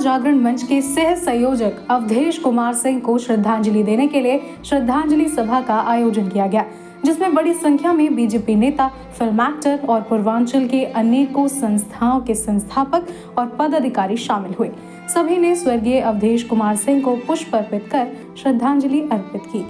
जागरण मंच के सह संयोजक अवधेश कुमार सिंह को श्रद्धांजलि देने के लिए श्रद्धांजलि सभा का आयोजन किया गया, जिसमें बड़ी संख्या में बीजेपी नेता, फिल्म एक्टर और पूर्वांचल के अनेकों संस्थाओं के संस्थापक और पदाधिकारी शामिल हुए। सभी ने स्वर्गीय अवधेश कुमार सिंह को पुष्प अर्पित कर श्रद्धांजलि अर्पित की।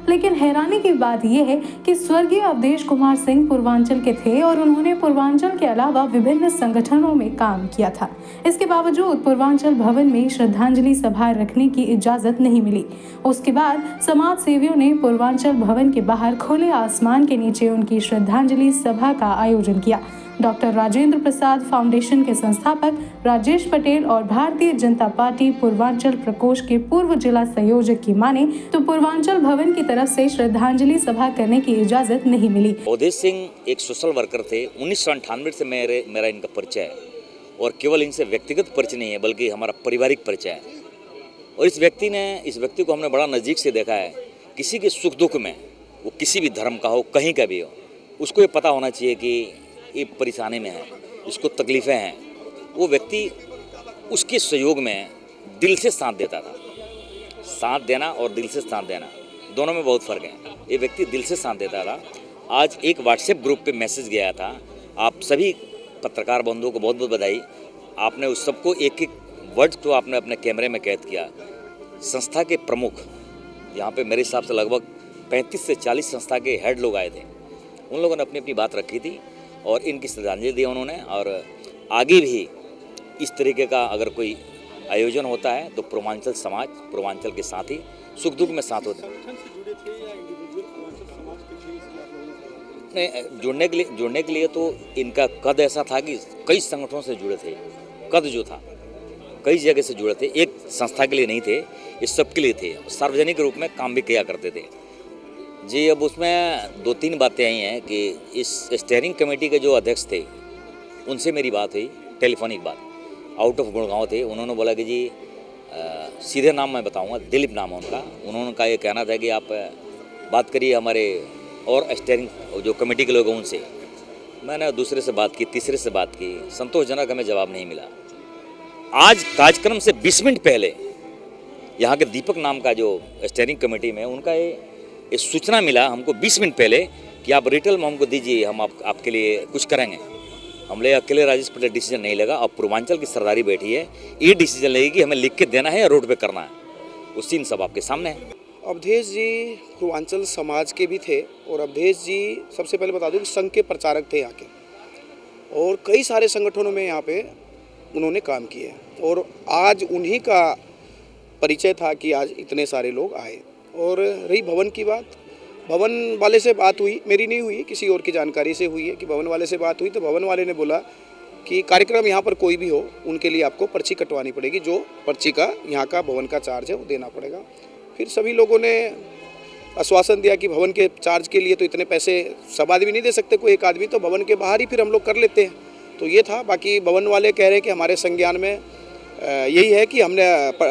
लेकिन हैरानी की बात यह है कि स्वर्गीय अवधेश कुमार सिंह पूर्वांचल के थे और उन्होंने पूर्वांचल के अलावा विभिन्न संगठनों में काम किया था। इसके बावजूद पूर्वांचल भवन में श्रद्धांजलि सभा रखने की इजाजत नहीं मिली। उसके बाद समाज सेवियों ने पूर्वांचल भवन के बाहर खुले आसमान के नीचे उनकी श्रद्धांजलि सभा का आयोजन किया। डॉक्टर राजेंद्र प्रसाद फाउंडेशन के संस्थापक राजेश पटेल और भारतीय जनता पार्टी पूर्वांचल प्रकोष्ठ के पूर्व जिला संयोजक की माने तो पूर्वांचल भवन की तरफ से श्रद्धांजलि सभा करने की इजाजत नहीं मिली। अवधेश सिंह एक सोशल वर्कर थे। 1998 से मेरा इनका परिचय है और केवल इनसे व्यक्तिगत परिचय नहीं है बल्कि हमारा पारिवारिक परिचय है। और इस व्यक्ति को हमने बड़ा नज़दीक से देखा है। किसी के सुख दुख में, वो किसी भी धर्म का हो, कहीं का भी हो, उसको ये पता होना चाहिए कि ये परेशानी में है, उसको तकलीफ़ें हैं। वो व्यक्ति उसके सहयोग में दिल से साथ देता था। साथ देना और दिल से साथ देना दोनों में बहुत फ़र्क है। ये व्यक्ति दिल से साथ देता था। आज एक व्हाट्सएप ग्रुप पे मैसेज गया था। आप सभी पत्रकार बंधुओं को बहुत बहुत बधाई। आपने उस सबको एक एक वर्ड को आपने अपने कैमरे में कैद किया। संस्था के प्रमुख, यहाँ पे मेरे हिसाब से लगभग 35 से 40 संस्था के हेड लोग आए थे। उन लोगों ने अपनी अपनी बात रखी थी और इनकी श्रद्धांजलि दी उन्होंने। और आगे भी इस तरीके का अगर कोई आयोजन होता है तो पूर्वांचल समाज पूर्वांचल के साथ ही सुख दुख में साथ होते हैं। जुड़ने के लिए तो इनका कद ऐसा था कि कई संगठनों से जुड़े थे। कद जो था कई जगह से जुड़े थे, एक संस्था के लिए नहीं थे, ये सबके लिए थे। सार्वजनिक रूप में काम भी किया करते थे जी। अब उसमें 2-3 बातें आई हैं कि इस स्टीयरिंग कमेटी के जो अध्यक्ष थे उनसे मेरी बात हुई, टेलीफोनिक बात। आउट ऑफ गुड़गांव थे। उन्होंने बोला कि जी सीधे नाम मैं बताऊंगा, दिलीप नाम है उनका। उन्होंने का ये कहना था कि आप बात करिए हमारे और स्टीयरिंग जो कमेटी के लोग हैं उनसे। मैंने दूसरे से बात की, तीसरे से बात की, संतोषजनक हमें जवाब नहीं मिला। आज कार्यक्रम से 20 मिनट पहले यहाँ के दीपक नाम का जो स्टीयरिंग कमेटी में उनका ये सूचना मिला हमको 20 मिनट पहले कि आप रिटेल में हमको दीजिए, हम आपके लिए कुछ करेंगे। हमले अकेले राजेश पटेल डिसीजन नहीं लेगा। अब पूर्वांचल की सरदारी बैठी है, ये डिसीजन लेगी कि हमें लिख के देना है या रोड पे करना है। वो सीन सब आपके सामने है। अवधेश जी पूर्वांचल समाज के भी थे और अवधेश जी सबसे पहले बता दूं कि संघ के प्रचारक थे यहाँ के, और कई सारे संगठनों में यहाँ पे उन्होंने काम किए। और आज उन्हीं का परिचय था कि आज इतने सारे लोग आए। और रही भवन की बात, भवन वाले से बात हुई, मेरी नहीं हुई, किसी और की जानकारी से हुई है कि भवन वाले से बात हुई। तो भवन वाले ने बोला कि कार्यक्रम यहाँ पर कोई भी हो उनके लिए आपको पर्ची कटवानी पड़ेगी, जो पर्ची का यहाँ का भवन का चार्ज है वो देना पड़ेगा। फिर सभी लोगों ने आश्वासन दिया कि भवन के चार्ज के लिए तो इतने पैसे सब आदमी नहीं दे सकते, कोई एक आदमी, तो भवन के बाहर ही फिर हम लोग कर लेते हैं। तो ये था। बाकी भवन वाले कह रहे हैं कि हमारे संज्ञान में यही है कि हमने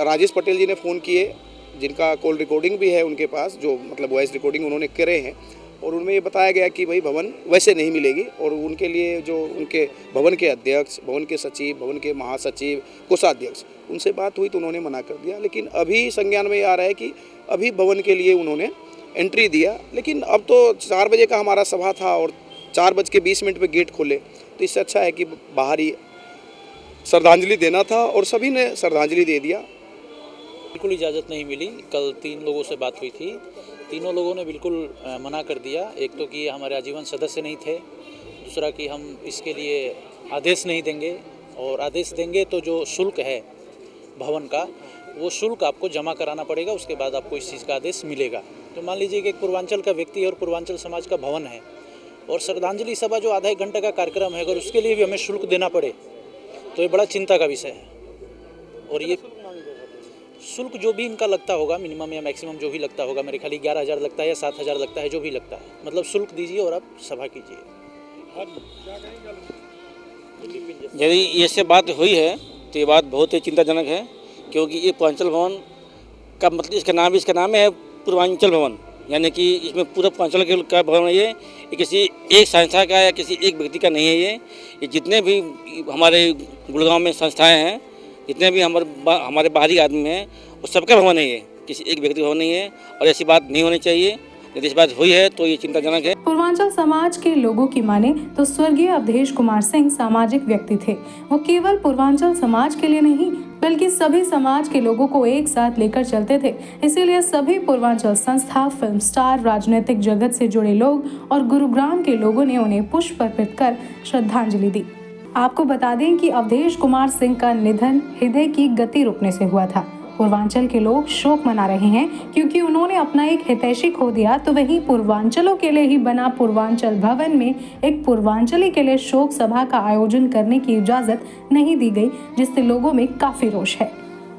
राजेश पटेल जी ने फ़ोन किए, जिनका कॉल रिकॉर्डिंग भी है उनके पास, जो मतलब वॉइस रिकॉर्डिंग उन्होंने करे हैं, और उनमें ये बताया गया कि भाई भवन वैसे नहीं मिलेगी। और उनके लिए जो उनके भवन के अध्यक्ष, भवन के सचिव, भवन के महासचिव, कोषाध्यक्ष, उनसे बात हुई तो उन्होंने मना कर दिया। लेकिन अभी संज्ञान में आ रहा है कि अभी भवन के लिए उन्होंने एंट्री दिया। लेकिन अब तो 4 बजे का हमारा सभा था और 4:20 पे गेट खोले, तो इससे अच्छा है कि बाहर ही श्रद्धांजलि देना था और सभी ने श्रद्धांजलि दे दिया। बिल्कुल इजाज़त नहीं मिली। कल 3 लोगों से बात हुई थी, तीनों लोगों ने बिल्कुल मना कर दिया। एक तो कि हमारे आजीवन सदस्य नहीं थे, दूसरा कि हम इसके लिए आदेश नहीं देंगे, और आदेश देंगे तो जो शुल्क है भवन का, वो शुल्क आपको जमा कराना पड़ेगा, उसके बाद आपको इस चीज़ का आदेश मिलेगा। तो मान लीजिए कि एक पूर्वांचल का व्यक्ति और पूर्वांचल समाज का भवन है, और श्रद्धांजलि सभा जो आधा 1 घंटे का कार्यक्रम है, अगर उसके लिए भी हमें शुल्क देना पड़े तो ये बड़ा चिंता का विषय है। और ये शुल्क जो भी इनका लगता होगा, मिनिमम या मैक्सिमम जो भी लगता होगा, मेरे ख्याल 11,000 लगता है या 7,000 लगता है, जो भी लगता है, मतलब शुल्क दीजिए और आप सभा कीजिए। यदि ये से बात हुई है तो ये बात बहुत ही चिंताजनक है, क्योंकि ये पूर्वांचल भवन का मतलब इसका नाम है पूर्वांचल भवन, यानी कि इसमें पूरा पूर्वांचल का भवन है। ये किसी एक संस्था का या किसी एक व्यक्ति का नहीं है। ये जितने भी हमारे गुड़गांव में संस्थाएं हैं, जितने भी हमारे बाहरी आदमी हैं वो सबका भवन है, ये किसी एक व्यक्ति भवन नहीं है। और ऐसी बात नहीं होनी चाहिए, यदि इस बात हुई है तो ये चिंताजनक है। पूर्वांचल समाज के लोगों की माने तो स्वर्गीय अवधेश कुमार सिंह सामाजिक व्यक्ति थे। वो केवल पूर्वांचल समाज के लिए नहीं बल्कि सभी समाज के लोगों को एक साथ लेकर चलते थे। इसीलिए सभी पूर्वांचल संस्था, फिल्म स्टार, राजनीतिक जगत से जुड़े लोग और गुरुग्राम के लोगों ने उन्हें पुष्प अर्पित कर श्रद्धांजलि दी। आपको बता दें कि अवधेश कुमार सिंह का निधन हृदय की गति रुकने से हुआ था। पूर्वांचल के लोग शोक मना रहे हैं क्योंकि उन्होंने अपना एक हितैषी खो दिया, तो वहीं पूर्वांचलों के लिए ही बना पूर्वांचल भवन में एक पूर्वांचली के लिए शोक सभा का आयोजन करने की इजाजत नहीं दी गई, जिससे लोगों में काफी रोष है।